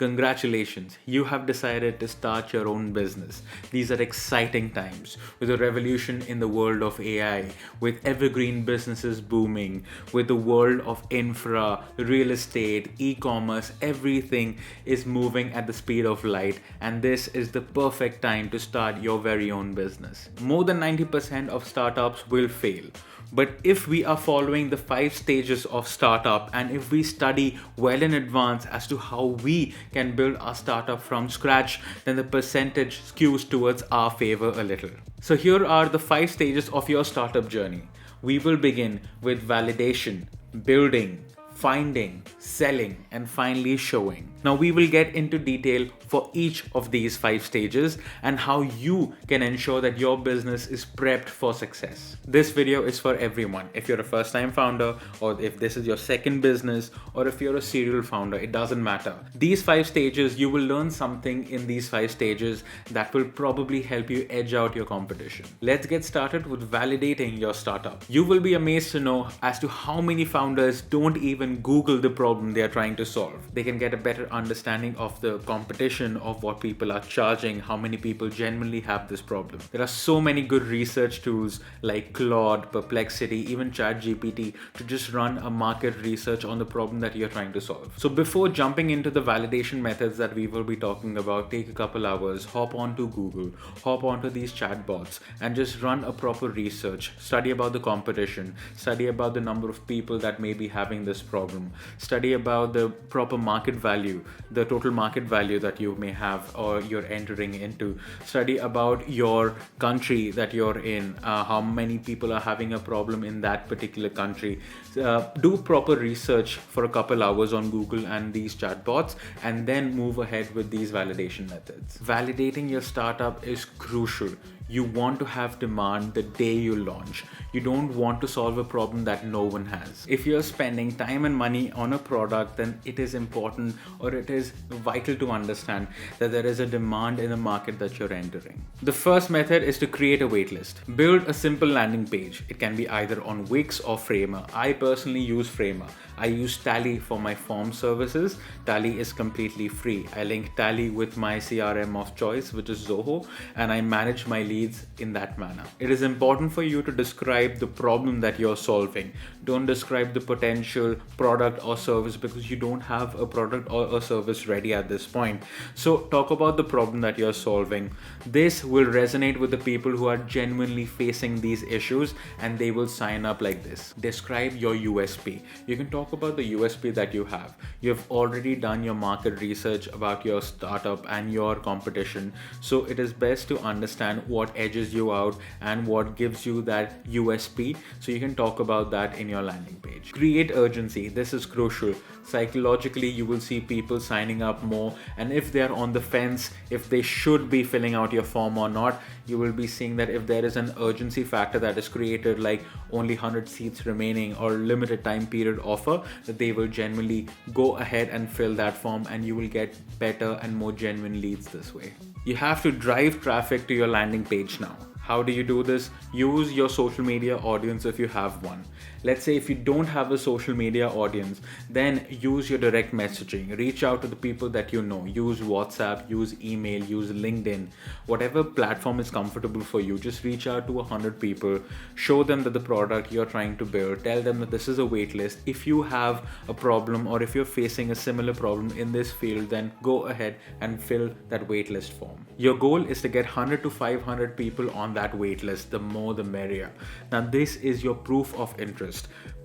Congratulations, you have decided to start your own business. These are exciting times with a revolution in the world of AI, with evergreen businesses booming, with the world of infra, real estate, e-commerce, everything is moving at the speed of light, and this is the perfect time to start your very own business. More than 90% of startups will fail. But if we are following the 5 stages of startup and if we study well in advance as to how we can build our startup from scratch, then the percentage skews towards our favor a little. So here are the 5 stages of your startup journey. We will begin with validation, building, finding, selling, and finally showing. Now we will get into detail for each of these 5 stages and how you can ensure that your business is prepped for success. This video is for everyone. If you're a first-time founder, or if this is your second business, or if you're a serial founder, it doesn't matter. These 5 stages, you will learn something in these 5 stages that will probably help you edge out your competition. Let's get started with validating your startup. You will be amazed to know as to how many founders don't even Google the problem they are trying to solve. They can get a better understanding of the competition, of what people are charging, how many people genuinely have this problem. There are so many good research tools like Claude, Perplexity, even ChatGPT to just run a market research on the problem that you're trying to solve. So before jumping into the validation methods that we will be talking about, take a couple hours, hop onto Google, hop onto these chatbots and just run a proper research, study about the competition, study about the number of people that may be having this problem, study about the proper market value, the total market value that you may have or you're entering into, study about your country that you're in, how many people are having a problem in that particular country. Do proper research for a couple hours on Google and these chatbots and then move ahead with these validation methods. Validating your startup is crucial. You want to have demand the day you launch. You don't want to solve a problem that no one has. If you're spending time and money on a product, then it is important or it is vital to understand that there is a demand in the market that you're entering. The first method is to create a waitlist. Build a simple landing page. It can be either on Wix or Framer. I personally use Framer. I use Tally for my form services. Tally is completely free. I link Tally with my CRM of choice, which is Zoho, and I manage my leads in that manner. It is important for you to describe the problem that you're solving. Don't describe the potential product or service because you don't have a product or a service ready at this point. So talk about the problem that you're solving. This will resonate with the people who are genuinely facing these issues and they will sign up like this. Describe your USP. You can talk about the USP that you have. You have already done your market research about your startup and your competition. So it is best to understand what edges you out and what gives you that USP. So you can talk about that in your landing page. Create urgency. This is crucial. Psychologically, you will see people signing up more. And if they're on the fence, if they should be filling out your form or not, you will be seeing that if there is an urgency factor that is created, like only 100 seats remaining or limited time period offer, that they will genuinely go ahead and fill that form and you will get better and more genuine leads this way. You have to drive traffic to your landing page now. How do you do this? Use your social media audience if you have one. Let's say if you don't have a social media audience, then use your direct messaging. Reach out to the people that you know. Use WhatsApp, use email, use LinkedIn. Whatever platform is comfortable for you, just reach out to 100 people. Show them that the product you're trying to build. Tell them that this is a waitlist. If you have a problem or if you're facing a similar problem in this field, then go ahead and fill that waitlist form. Your goal is to get 100 to 500 people on that waitlist. The more the merrier. Now this is your proof of interest.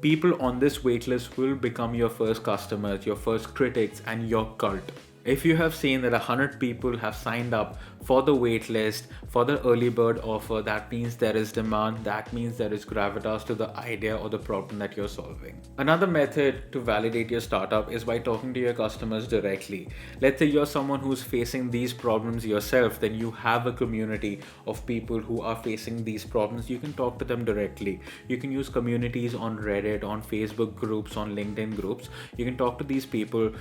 People on this waitlist will become your first customers, your first critics, and your cult. If you have seen that 100 people have signed up for the waitlist, for the early bird offer, that means there is demand, that means there is gravitas to the idea or the problem that you're solving. Another method to validate your startup is by talking to your customers directly. Let's say you're someone who's facing these problems yourself, then you have a community of people who are facing these problems. You can talk to them directly. You can use communities on Reddit, on Facebook groups, on LinkedIn groups. You can talk to these people,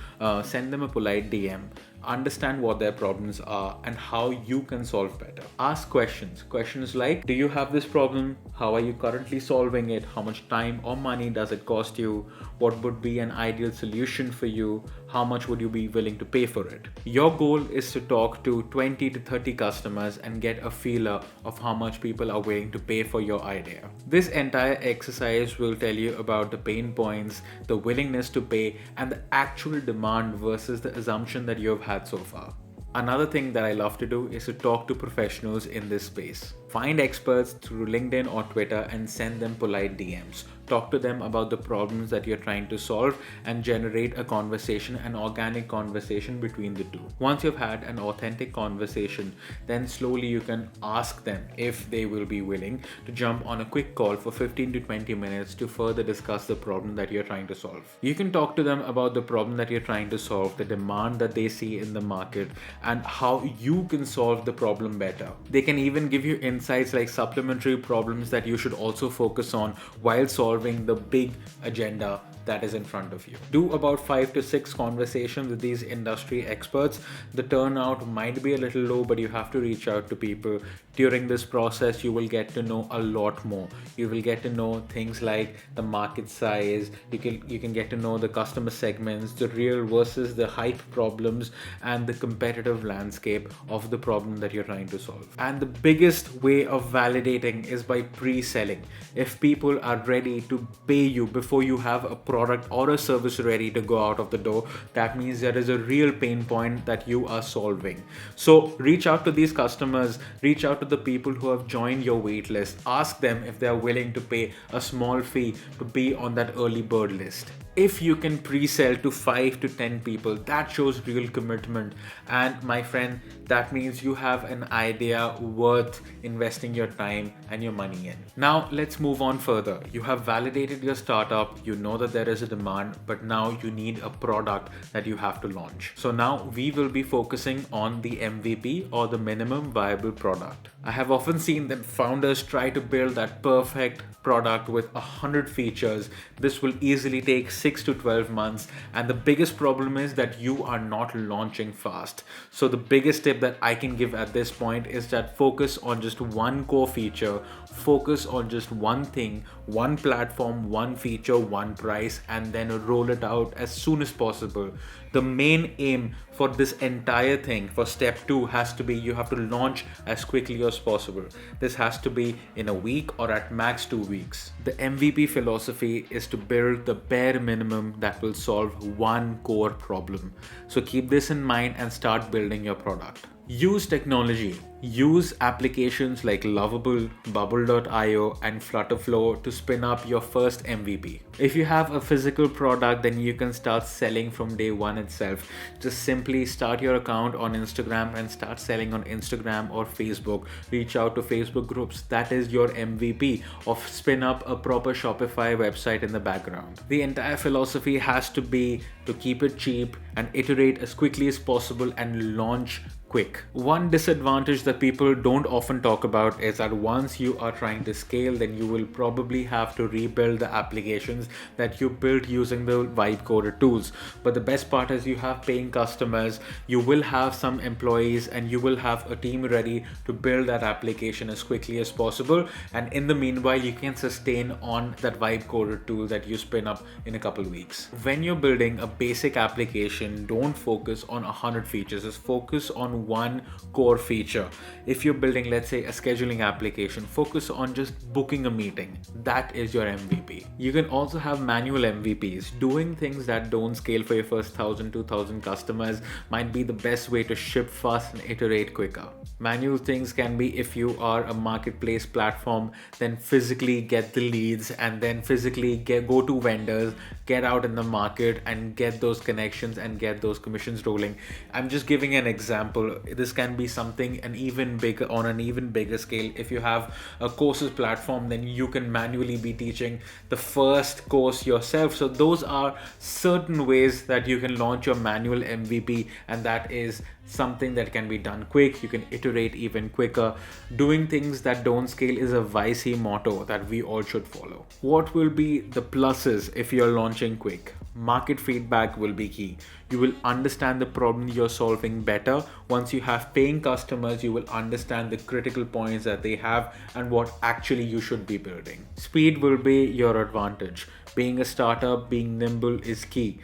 send them a polite DM. Understand what their problems are and how you can solve better. Ask questions like, do you have this problem? How are you currently solving it? How much time or money does it cost you? What would be an ideal solution for you? how much would you be willing to pay for it? Your goal is to talk to 20 to 30 customers and get a feeler of how much people are willing to pay for your idea. This entire exercise will tell you about the pain points, the willingness to pay, and the actual demand versus the assumption that you have had so far. Another thing that I love to do is to talk to professionals in this space. Find experts through LinkedIn or Twitter and send them polite DMs. Talk to them about the problems that you're trying to solve and generate a conversation, an organic conversation between the two. Once you've had an authentic conversation, then slowly you can ask them if they will be willing to jump on a quick call for 15 to 20 minutes to further discuss the problem that you're trying to solve. You can talk to them about the problem that you're trying to solve, the demand that they see in the market, and how you can solve the problem better. They can even give you insights like supplementary problems that you should also focus on while solving the big agenda that is in front of you. Do about 5 to 6 conversations with these industry experts. The turnout might be a little low, but you have to reach out to people. During this process, you will get to know a lot more. You will get to know things like the market size. You can get to know the customer segments, the real versus the hype problems, and the competitive landscape of the problem that you're trying to solve. And the biggest way of validating is by pre-selling. If people are ready to pay you before you have a product or a service ready to go out of the door, that means there is a real pain point that you are solving. So reach out to these customers, reach out to the people who have joined your waitlist, ask them if they are willing to pay a small fee to be on that early bird list. If you can pre-sell to 5 to 10 people, that shows real commitment. And my friend, that means you have an idea worth investing your time and your money in. Now let's move on further. You have validated your startup, you know that there is a demand, but now you need a product that you have to launch. So now we will be focusing on the MVP, or the minimum viable product. I have often seen that founders try to build that perfect product with 100 features. This will easily take 6 to 12 months, and the biggest problem is that you are not launching fast. So the biggest tip that I can give at this point is that focus on just one core feature, focus on just one thing, one platform, one feature, one price, and then roll it out as soon as possible. The main aim for this entire thing, for step 2, has to be you have to launch as quickly as possible. This has to be in a week or at max 2 weeks. The MVP philosophy is to build the bare minimum that will solve one core problem. So keep this in mind and start building your product. Use technology. Use applications like Lovable, Bubble.io, and Flutterflow to spin up your first MVP. If you have a physical product, then you can start selling from day one itself. Just simply start your account on Instagram and start selling on Instagram or Facebook. Reach out to Facebook groups. That is your MVP of spin up a proper Shopify website in the background. The entire philosophy has to be to keep it cheap and iterate as quickly as possible and launch quick. One disadvantage that people don't often talk about is that once you are trying to scale, then you will probably have to rebuild the applications that you built using the vibe coder tools. But the best part is you have paying customers, you will have some employees, and you will have a team ready to build that application as quickly as possible. And in the meanwhile, you can sustain on that vibe coder tool that you spin up in a couple weeks. When you're building a basic application, don't focus on 100 features. Just focus on one core feature. If you're building, let's say, a scheduling application, focus on just booking a meeting. That is your MVP. You can also have manual MVPs. Doing things that don't scale for your first 1,000, 2,000 customers might be the best way to ship fast and iterate quicker. Manual things can be, if you are a marketplace platform, then physically get the leads and then physically go to vendors, get out in the market and get those connections and get those commissions rolling. I'm just giving an example. This can be something on an even bigger scale. If you have a courses platform, then you can manually be teaching the first course yourself. So those are certain ways that you can launch your manual MVP, and that is something that can be done quick. You can iterate even quicker. Doing things that don't scale is a YC motto that we all should follow. What will be the pluses if you're launching quick? Market feedback will be key. You will understand the problem you're solving better. Once you have paying customers, you will understand the critical points that they have and what actually you should be building. Speed will be your advantage. Being a startup, being nimble is key.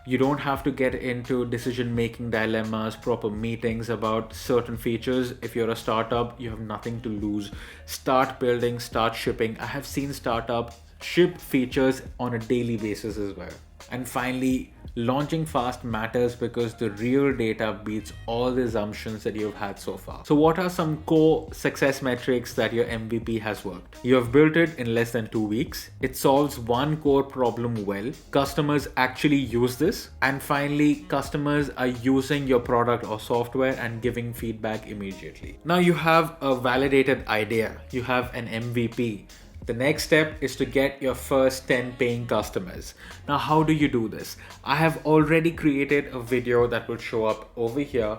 You don't have to get into decision-making dilemmas, proper meetings about certain features. If you're a startup, you have nothing to lose. Start building, start shipping. I have seen startups ship features on a daily basis as well. And finally, launching fast matters because the real data beats all the assumptions that you've had so far. So what are some core success metrics that your MVP has worked? You have built it in less than 2 weeks. It solves one core problem well. Customers actually use this. And finally, customers are using your product or software and giving feedback immediately. Now you have a validated idea. You have an MVP. The next step is to get your first 10 paying customers. Now, how do you do this? I have already created a video that will show up over here.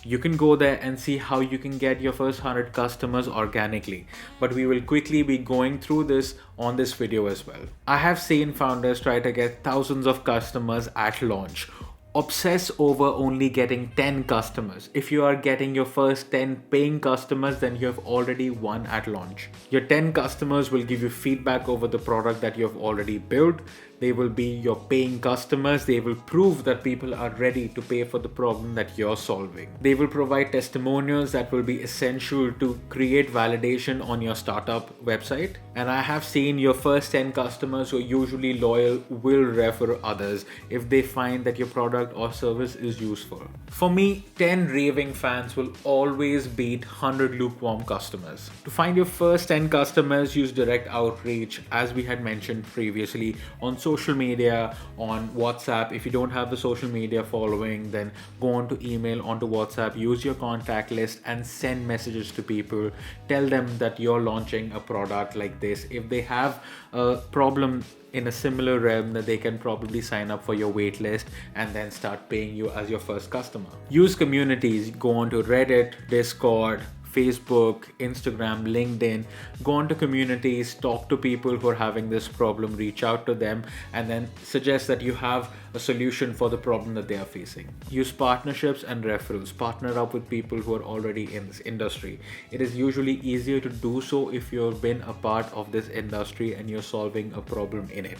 You can go there and see how you can get your first 100 customers organically. But we will quickly be going through this on this video as well. I have seen founders try to get thousands of customers at launch. Obsess over only getting 10 customers. If you are getting your first 10 paying customers, then you have already won at launch. Your 10 customers will give you feedback over the product that you have already built. They will be your paying customers. They will prove that people are ready to pay for the problem that you're solving. They will provide testimonials that will be essential to create validation on your startup website. And I have seen your first 10 customers who are usually loyal will refer others if they find that your product or service is useful. For me, 10 raving fans will always beat 100 lukewarm customers. To find your first 10 customers, use direct outreach, as we had mentioned previously, on social media, on WhatsApp. If you don't have the social media following, then go on to email, onto WhatsApp, use your contact list and send messages to people. Tell them that you're launching a product like this. If they have a problem in a similar realm, that they can probably sign up for your waitlist and then start paying you as your first customer. Use communities, go on to Reddit, Discord, Facebook, Instagram, LinkedIn, go on to communities, talk to people who are having this problem, reach out to them, and then suggest that you have a solution for the problem that they are facing. Use partnerships and referrals. Partner up with people who are already in this industry. It is usually easier to do so if you've been a part of this industry and you're solving a problem in it.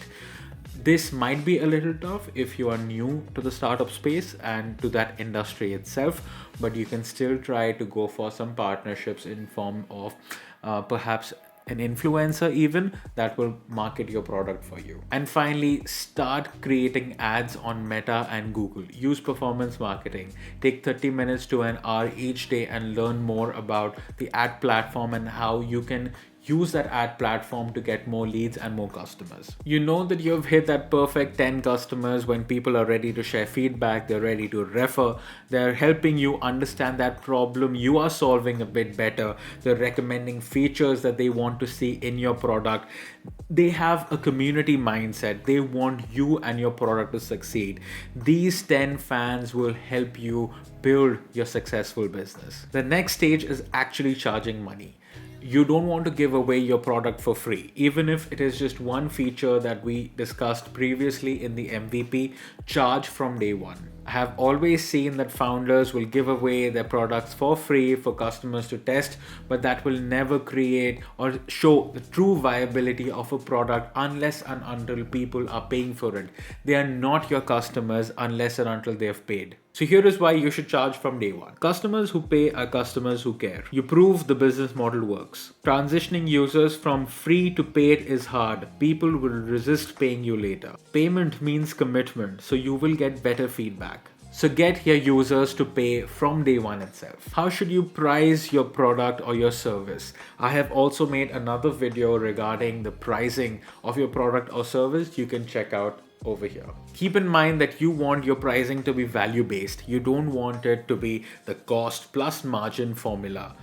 This might be a little tough if you are new to the startup space and to that industry itself, but you can still try to go for some partnerships in form of perhaps an influencer even that will market your product for you. And finally, start creating ads on Meta and Google. Use performance marketing. Take 30 minutes to an hour each day and learn more about the ad platform and how you can use that ad platform to get more leads and more customers. You know that you've hit that perfect 10 customers when people are ready to share feedback, they're ready to refer, they're helping you understand that problem you are solving a bit better, they're recommending features that they want to see in your product. They have a community mindset. They want you and your product to succeed. These 10 fans will help you build your successful business. The next stage is actually charging money. You don't want to give away your product for free. Even if it is just one feature that we discussed previously in the MVP, charge from day one. I have always seen that founders will give away their products for free for customers to test, but that will never create or show the true viability of a product unless and until people are paying for it. They are not your customers unless and until they have paid. So here is why you should charge from day one. Customers who pay are customers who care. You prove the business model works. Transitioning users from free to paid is hard. People will resist paying you later. Payment means commitment, so you will get better feedback. So get your users to pay from day one itself. How should you price your product or your service? I have also made another video regarding the pricing of your product or service. You can check out over here. Keep in mind that you want your pricing to be value based. You don't want it to be the cost plus margin formula.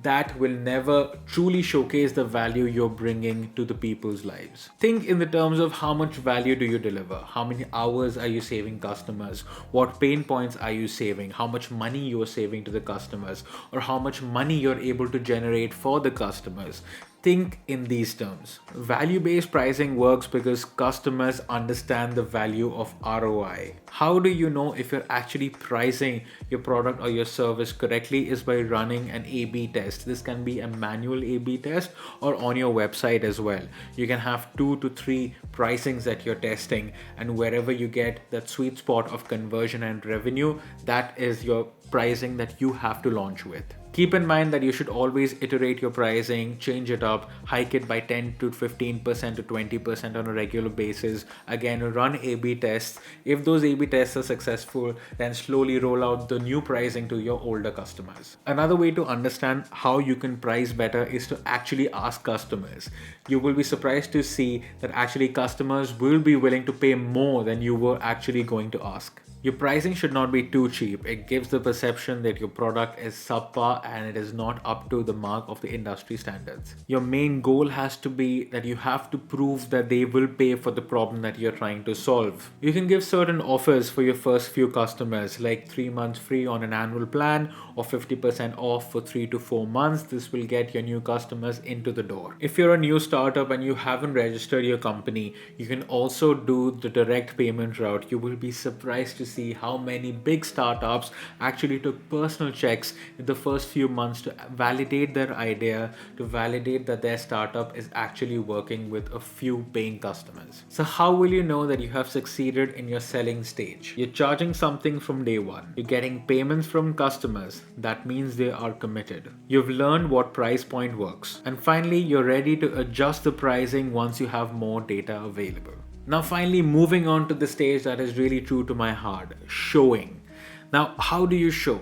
That will never truly showcase the value you're bringing to the people's lives. Think in the terms of how much value do you deliver? How many hours are you saving customers? What pain points are you saving? How much money you're saving to the customers? Or how much money you're able to generate for the customers? Think in these terms. Value-based pricing works because customers understand the value of ROI. How do you know if you're actually pricing your product or your service correctly is by running an A/B test. This can be a manual A/B test or on your website as well. You can have 2 to 3 pricings that you're testing, and wherever you get that sweet spot of conversion and revenue, that is your pricing that you have to launch with. Keep in mind that you should always iterate your pricing, change it up, hike it by 10 to 15% to 20% on a regular basis. Again, run A/B tests. If those A/B tests are successful, then slowly roll out the new pricing to your older customers. Another way to understand how you can price better is to actually ask customers. You will be surprised to see that actually customers will be willing to pay more than you were actually going to ask. Your pricing should not be too cheap. It gives the perception that your product is subpar and it is not up to the mark of the industry standards. Your main goal has to be that you have to prove that they will pay for the problem that you're trying to solve. You can give certain offers for your first few customers, like 3 months free on an annual plan or 50% off for 3 to 4 months. This will get your new customers into the door. If you're a new startup and you haven't registered your company, you can also do the direct payment route. You will be surprised to see how many big startups actually took personal checks in the first few months to validate their idea, to validate that their startup is actually working with a few paying customers. So how will you know that you have succeeded in your selling stage? You're charging something from day one. You're getting payments from customers. That means they are committed. You've learned what price point works. And finally, you're ready to adjust the pricing once you have more data available. Now finally, moving on to the stage that is really true to my heart, showing. Now, how do you show?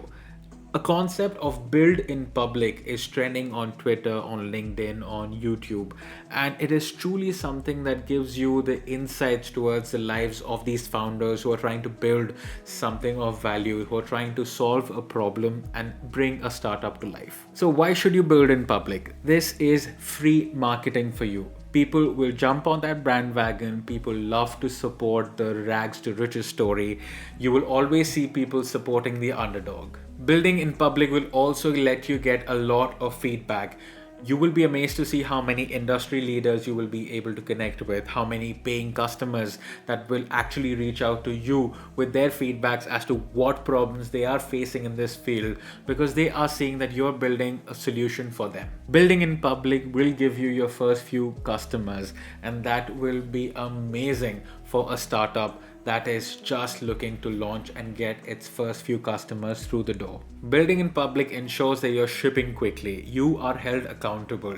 A concept of build in public is trending on Twitter, on LinkedIn, on YouTube, and it is truly something that gives you the insights towards the lives of these founders who are trying to build something of value, who are trying to solve a problem and bring a startup to life. So why should you build in public? This is free marketing for you. People will jump on that bandwagon. People love to support the rags to riches story. You will always see people supporting the underdog. Building in public will also let you get a lot of feedback. You will be amazed to see how many industry leaders you will be able to connect with, how many paying customers that will actually reach out to you with their feedbacks as to what problems they are facing in this field, because they are seeing that you're building a solution for them. Building in public will give you your first few customers, and that will be amazing for a startup that is just looking to launch and get its first few customers through the door. Building in public ensures that you're shipping quickly. You are held accountable.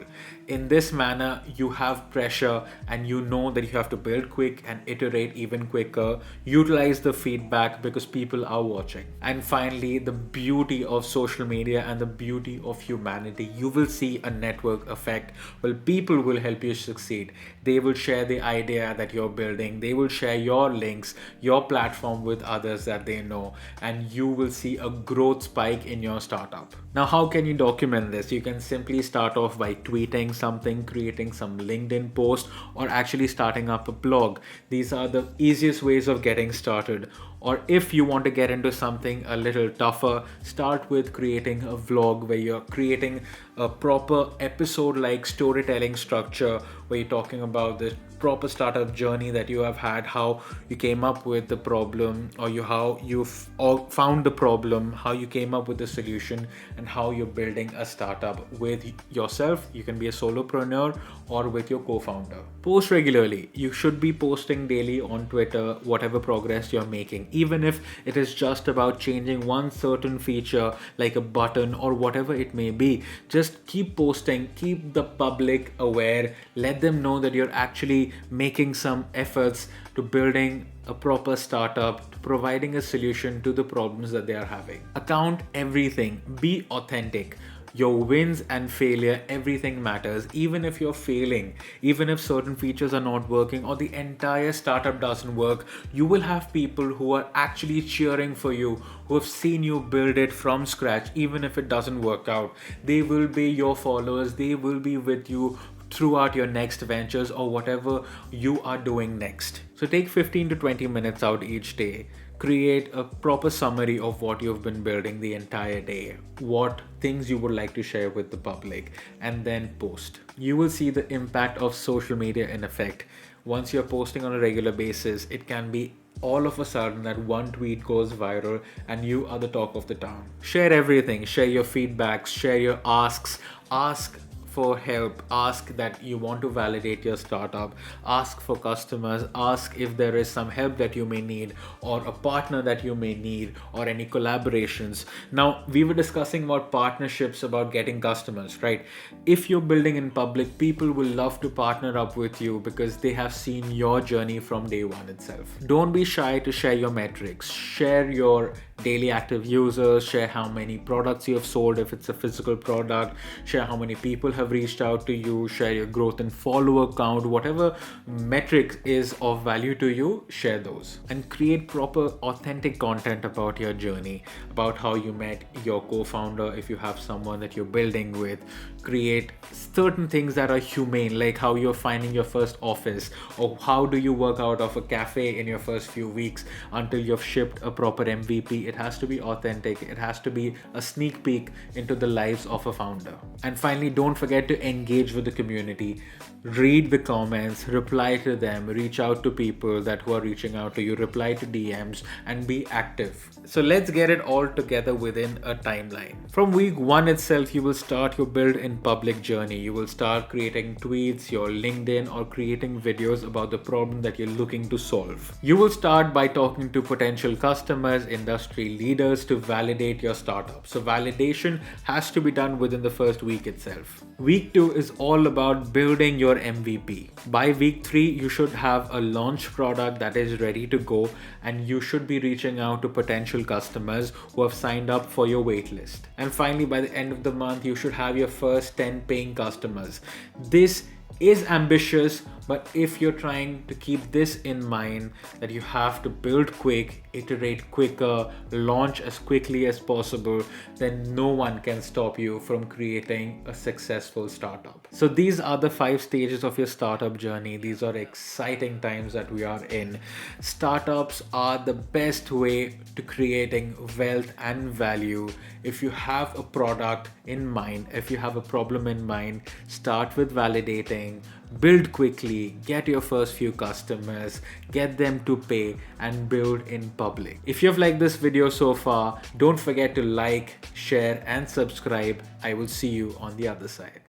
In this manner, you have pressure and you know that you have to build quick and iterate even quicker. Utilize the feedback because people are watching. And finally, the beauty of social media and the beauty of humanity. You will see a network effect. Well, people will help you succeed. They will share the idea that you're building. They will share your links, your platform with others that they know, and you will see a growth spike in your startup. Now, how can you document this? You can simply start off by tweeting something, creating some LinkedIn post, or actually starting up a blog. These are the easiest ways of getting started. Or if you want to get into something a little tougher, start with creating a vlog where you're creating a proper episode like storytelling structure, where you're talking about the proper startup journey that you have had, how you came up with the problem, or how you found the problem, how you came up with the solution, and how you're building a startup with yourself. You can be a solopreneur or with your co-founder. Post regularly. You should be posting daily on Twitter whatever progress you're making, even if it is just about changing one certain feature like a button or whatever it may be. Just keep posting, keep the public aware, let them know that you're actually making some efforts to building a proper startup, to providing a solution to the problems that they are having. Account everything, be authentic. Your wins and failure, everything matters. Even if you're failing, even if certain features are not working or the entire startup doesn't work, you will have people who are actually cheering for you, who have seen you build it from scratch. Even if it doesn't work out, they will be your followers. They will be with you throughout your next ventures or whatever you are doing next. So take 15 to 20 minutes out each day. create a proper summary of what you've been building the entire day, what things you would like to share with the public, and then post. You will see the impact of social media in effect. Once you're posting on a regular basis, it can be all of a sudden that one tweet goes viral and you are the talk of the town. Share everything, share your feedbacks, share your asks, ask for help, ask that you want to validate your startup, ask for customers, ask if there is some help that you may need or a partner that you may need or any collaborations. Now, we were discussing about partnerships, about getting customers, right? If you're building in public, people will love to partner up with you because they have seen your journey from day one itself. Don't be shy to share your metrics, share your daily active users, share how many products you have sold if it's a physical product, share how many people have reached out to you, share your growth and follower count, whatever metric is of value to you, share those. And create proper authentic content about your journey, about how you met your co-founder. If you have someone that you're building with, create certain things that are humane, like how you're finding your first office, or how do you work out of a cafe in your first few weeks until you've shipped a proper MVP. It has to be authentic. It has to be a sneak peek into the lives of a founder. And finally, don't forget to engage with the community. Read the comments, reply to them, reach out to people that who are reaching out to you, reply to DMs, and be active. So let's get it all together within a timeline. From week 1 itself, you will start your build in public journey. You will start creating tweets, your LinkedIn, or creating videos about the problem that you're looking to solve. You will start by talking to potential customers, industry leaders to validate your startup. So validation has to be done within the first week itself. Week 2 is all about building your MVP. By week 3, you should have a launch product that is ready to go, and you should be reaching out to potential customers who have signed up for your waitlist. And finally, by the end of the month, you should have your first 10 paying customers. This is ambitious, but if you're trying to keep this in mind, that you have to build quick, iterate quicker, launch as quickly as possible, then no one can stop you from creating a successful startup. So these are the 5 stages of your startup journey. These are exciting times that we are in. Startups are the best way to creating wealth and value. If you have a product in mind, if you have a problem in mind, start with validating, build quickly, get your first few customers, get them to pay, and build in public. If you've liked this video so far, don't forget to like, share, and subscribe. I will see you on the other side.